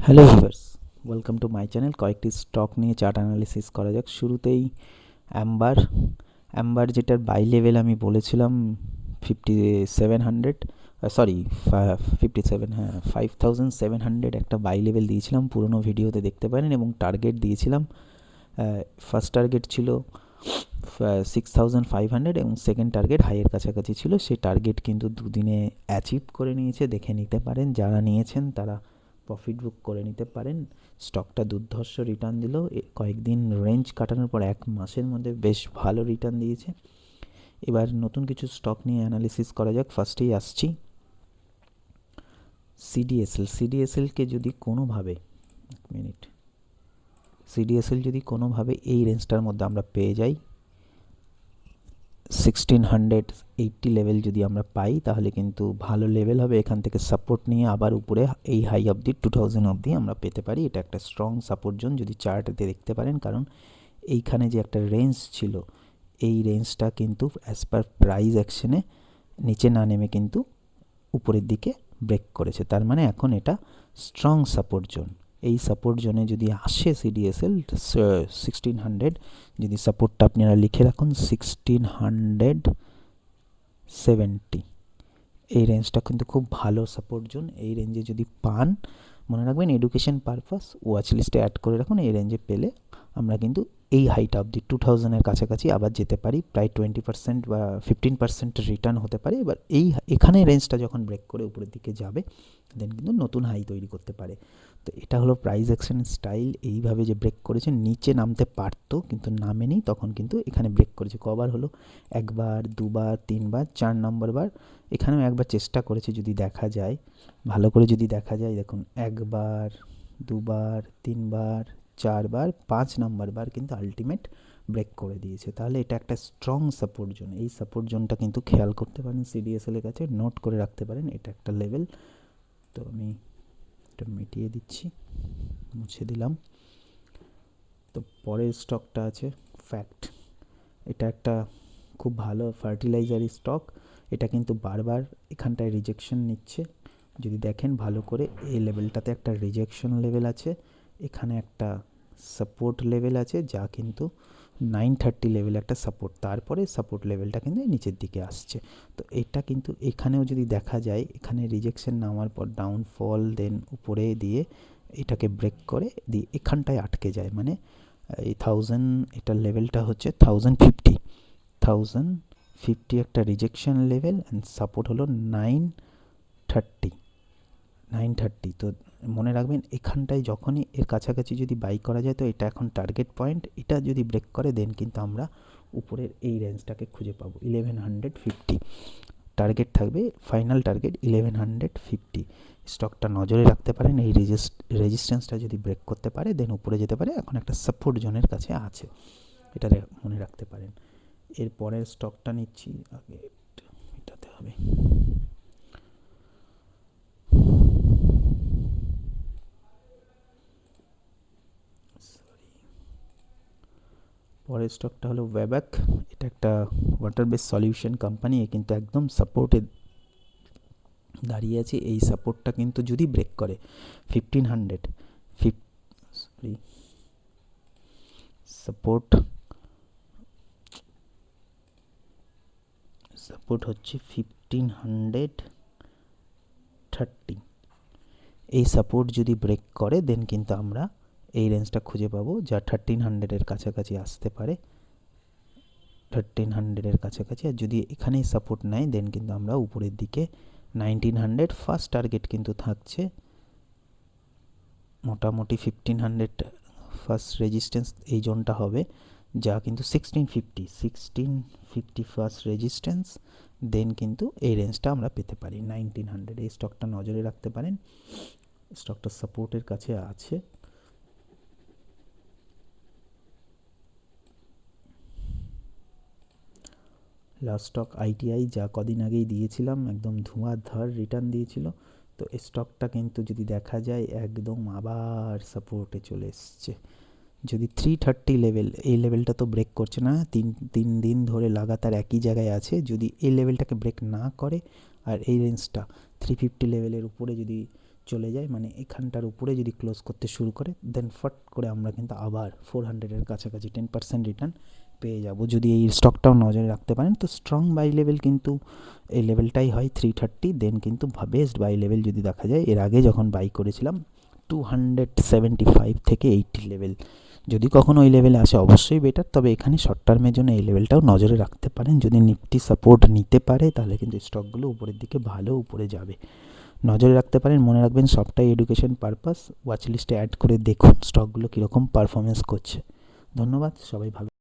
Hello viewers, welcome to my channel. কয়েকটি stock নিয়ে chart analysis করা যাক। শুরুতেই অ্যাম্বার অ্যাম্বার যেটার বাই লেভেল আমি বলেছিলাম 5700, সরি 57, হ্যাঁ 5700 একটা বাই লেভেল দিয়েছিলাম, পুরনো ভিডিওতে দেখতে পারেন, এবং টার্গেট দিয়েছিলাম। ফার্স্ট টার্গেট ছিল 6500 এবং সেকেন্ড টার্গেট হাইয়ের কাছাকাছি ছিল। সেই টার্গেট কিন্তু দুদিনে অ্যাচিভ করে নিয়েছে, দেখে নিতে পারেন। যারা নিয়েছেন তারা প্রফিট বুক করে নিতে পারেন। স্টকটা দুর্ধর্ষ রিটার্ন দিল, কয়েকদিন রেঞ্জ কাটানোর পর এক মাসের মধ্যে বেশ ভালো রিটার্ন দিয়েছে। এবার নতুন কিছু স্টক নিয়ে অ্যানালিসিস করা যাক। ফার্স্টেই আসছি সিডিএসএলকে যদি কোনোভাবে, এক মিনিট, সিডিএসএল যদি কোনোভাবে এই রেঞ্জটার মধ্যে আমরা পেয়ে যাই, 1680 লেভেল যদি আমরা পাই, তাহলে কিন্তু ভালো লেভেল হবে। এখান থেকে সাপোর্ট নিয়ে আবার উপরে এই হাই অবধি 2000 অবধি আমরা পেতে পারি। এটা একটা স্ট্রং সাপোর্ট জোন, যদি চার্টে দেখতে পারেন, কারণ এইখানে যে একটা রেঞ্জ ছিল, এই রেঞ্জটা কিন্তু অ্যাজ পার প্রাইস অ্যাকশনে নিচে না নেমে কিন্তু উপরের দিকে ব্রেক করেছে। তার মানে এখন এটা স্ট্রং সাপোর্ট জোন। এই সাপোর্ট জোনে যদি আসে সিডিএসএল 1600, যদি সাপোর্টটা আপনারা লিখে রাখুন 1670, এই রেঞ্জটা কিন্তু খুব ভালো সাপোর্ট জোন। এই রেঞ্জে যদি পান, মনে রাখবেন এডুকেশন পারপাস ওয়াচ লিস্টে অ্যাড করে রাখুন। এই রেঞ্জে পেলে আমরা কিন্তু এই হাইটা অবধি 2000-এর কাছাকাছি আবার যেতে পারি, প্রায় 20% বা 15% রিটার্ন হতে পারে। এবার এখানে রেঞ্জটা যখন ব্রেক করে উপরের দিকে যাবে, দেন কিন্তু নতুন হাই তৈরি করতে পারে। তো এটা হলো প্রাইস অ্যাকশন স্টাইল। এইভাবে যে ব্রেক করেছে, নিচে নামতে পারতো কিন্তু নামেনি, তখন কিন্তু এখানে ব্রেক করেছে। কবার হলো? একবার, দুবার, তিনবার, 4 নম্বর বার এখানেও একবার চেষ্টা করেছে। যদি দেখা যায়, ভালো করে যদি দেখা যায়, দেখুন, একবার, দুবার, তিনবার, 4বার, 5 নম্বর বার কিন্তু আলটিমেট ব্রেক করে দিয়েছে। তাহলে এটা একটা স্ট্রং সাপোর্ট জোন। এই সাপোর্ট জোনটা কিন্তু খেয়াল করতে পারেন, সিডিএসএল এর কাছে নোট করে রাখতে পারেন। এটা একটা লেভেল। তো আমি এটা মিটিয়ে দিচ্ছি, মুছে দিলাম। তো পরের স্টকটা আছে ফ্যাক্ট। এটা একটা খুব ভালো ফার্টিলাইজার স্টক। এটা কিন্তু বারবার এখানটায় রিজেকশন নিচ্ছে। যদি দেখেন ভালো করে, এই লেভেলটাতে একটা রিজেকশন লেভেল আছে, এখানে একটা সাপোর্ট লেভেল আছে, যা কিন্তু 930 লেভেল একটা সাপোর্ট, তারপরে সাপোর্ট লেভেলটা কিন্তু নিচের দিকে আসছে। তো এটা কিন্তু এখানেও যদি দেখা যায়, এখানে রিজেকশন নামার পর ডাউনফল, দেন উপরে দিয়ে এটাকে ব্রেক করে দিয়ে এখানটায় আটকে যায়। মানে এই 1000, এটার লেভেলটা হচ্ছে 1050 একটা রিজেকশন লেভেল, অ্যান্ড সাপোর্ট হলো 930। তো মনে রাখবেন, এখানটায় যখনই এর কাছাকাছি যদি বাই করা যায়, তো এটা এখন টার্গেট পয়েন্ট। এটা যদি ব্রেক করে, দেন কিন্তু আমরা উপরের এই রেঞ্জটাকে খুঁজে পাবো, 1150 টার্গেট থাকবে। Final target 1150। স্টকটা নজরে রাখতে পারেন। এই রেজিস্ট্যান্সটা যদি ব্রেক করতে পারে, দেন উপরে যেতে পারে। এখন একটা সাপোর্ট জোনের কাছে আছে, এটা মনে রাখতে পারেন। এর পরের স্টকটা নিচ্ছি, আগে এটাতে হবে। পরের স্টকটা হলো ওয়েব্যাক। এটা একটা ওয়াটার বেস সলিউশন কোম্পানি। এ কিন্তু একদম সাপোর্টে দাঁড়িয়ে আছে। এই সাপোর্টটা কিন্তু যদি ব্রেক করে 1500, সাপোর্ট হচ্ছে 1530। এই সাপোর্ট যদি ব্রেক করে, দেন কিন্তু আমরা এই রেঞ্জটা খুঁজে পাবো, যা 1300-এর কাছাকাছি আসতে পারে। 1300-এর কাছাকাছি। আর যদি এখানেই সাপোর্ট নেয়, দেন কিন্তু আমরা উপরের দিকে 1900 ফার্স্ট টার্গেট কিন্তু থাকছে। মোটামুটি 1500 ফার্স্ট রেজিস্ট্যান্স এই জোনটা হবে, যা কিন্তু 1650 ফার্স্ট রেজিস্ট্যান্স। দেন কিন্তু এই রেঞ্জটা আমরা পেতে পারি 1900। এই স্টকটা নজরে রাখতে পারেন, স্টকটা সাপোর্টের কাছে আছে। লাস্ট স্টক আইটিআই, যা কদিন আগেই দিয়েছিলাম, একদম ধোঁয়াধার রিটার্ন দিয়েছিল। তো এই স্টকটা কিন্তু যদি দেখা যায়, একদম আবার সাপোর্টে চলে এসছে। যদি 330 লেভেল, এই লেভেলটা তো ব্রেক করছে না, তিন দিন ধরে লাগাতার একই জায়গায় আছে। যদি এই লেভেলটাকে ব্রেক না করে, আর এই রেঞ্জটা 350 লেভেলের উপরে যদি চলে যায়, মানে এখানটার উপরে যদি ক্লোজ করতে শুরু করে, দেন ফট করে আমরা কিন্তু আবার 400-এর কাছাকাছি 10% রিটার্ন পেয়ে যাব। যদি এই স্টকটাও নজরে রাখতে পারেন তো স্ট্রং বাই লেভেল কিন্তু এই লেভেলটাই হয় 330। দেন কিন্তু বেস্ট বাই লেভেল যদি দেখা যায়, এর আগে যখন বাই করেছিলাম 275 থেকে 80 লেভেল, যদি কখনো ওই লেভেলে আসে অবশ্যই বেটার। তবে এখানে শর্ট টার্মের জন্য এই লেভেলটাও নজরে রাখতে পারেন। যদি নিফটি সাপোর্ট নিতে পারে তাহলে কিন্তু স্টকগুলো উপরের দিকে ভালো উপরে যাবে, নজরে রাখতে পারেন। মনে রাখবেন সবটাই এডুকেশন পারপাস। ওয়াচ লিস্টে অ্যাড করে দেখুন স্টকগুলো কীরকম পারফরমেন্স করছে। ধন্যবাদ, সবাই ভালো।